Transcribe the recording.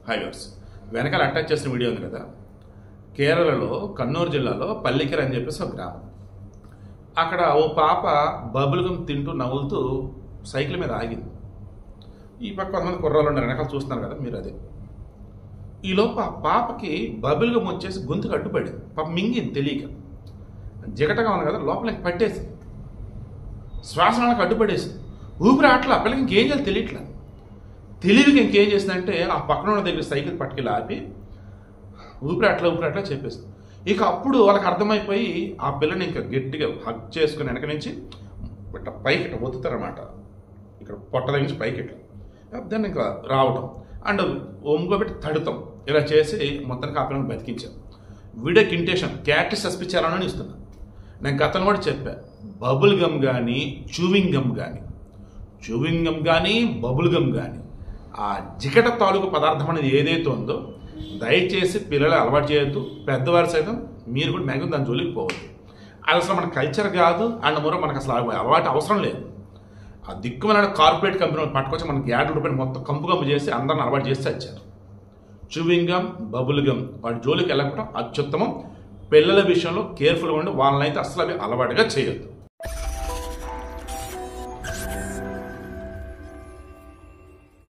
Highways వెనకాల attach చేసిన video ఉంది కదా. కేరళలో కన్నూరు జిల్లాలో పల్లికెర అని చెప్పేసి ఒక గ్రామం. అక్కడ ఓ పాప బబుల్ గమ్ తింటూ నవ్వులుతూ సైకిల్ మీద ఆగింది. ఈ పక్క కొంతమంది కుర్రాళ్ళు ఉన్నారు, వెనకాల చూస్తున్నారు కదా మీరు. అదే ఈలోపు ఆ పాపకి బబుల్ గమ్ వచ్చేసి గొంతుకు అడ్డుపడింది. పాప మింగింది తెలియక. జిగటగా ఉంది కదా, లోపలికి పట్టేసి శ్వాసనాలకు అడ్డుపడేసింది. ఊపిరి ఆటలా పిల్లకి ఇంకేం చేయాలి తెలియట్లా. తెలివికి ఇంకేం చేసిందంటే ఆ పక్కన ఉన్న దగ్గర సైకిల్ పట్టుకెళ్ళి ఆపి ఊపిరాట్లా చెప్పేసింది. ఇక అప్పుడు వాళ్ళకి అర్థమైపోయి ఆ పిల్లని ఇంకా గట్టిగా హగ్ చేసుకుని వెనక నుంచి ఇట్లా పైకి ఇట్లా ఒత్తుతారన్నమాట. ఇక్కడ పొట్ట దగ్గర నుంచి పైకి ఇట్లా దాన్ని ఇంకా రావటం అండ్ ఒంగోబెట్టి తడుతాం. ఇలా చేసి మొత్తానికి ఆ పిల్లని బతికించాం. వీడియోకి ఇంటేషన్ క్యాట్ సస్పించాలని ఇస్తున్నాను. నేను గతంలో కూడా చెప్పా, బబుల్ గమ్ కానీ చూవింగ్ గమ్ కానీ బబుల్ గమ్ కానీ ఆ జిగట తాలూకు పదార్థం అనేది ఏదైతే ఉందో దయచేసి పిల్లలు అలవాటు చేయొద్దు. పెద్దవారు సైతం మీరు కూడా మ్యాక్సిమం దాని జోలికి పోవద్దు. అది అసలు మన కల్చర్ కాదు అండ్ మరో మనకు అసలు అలవాటు అవసరం లేదు. ఆ దిక్కుమైన కార్పొరేట్ కంపెనీ పట్టుకొచ్చి మనకి యాడ్ రూపాయలు మొత్తం కంపు చేసి అందరిని అలవాటు చేసి వచ్చారు. చూవింగ్ గమ్ బబుల్ గమ్ వాటి జోలికి వెళ్ళకపోవడం అత్యుత్తమం. పిల్లల విషయంలో కేర్ఫుల్గా ఉండి వాళ్ళనైతే అసలు అవి అలవాటుగా చేయొద్దు.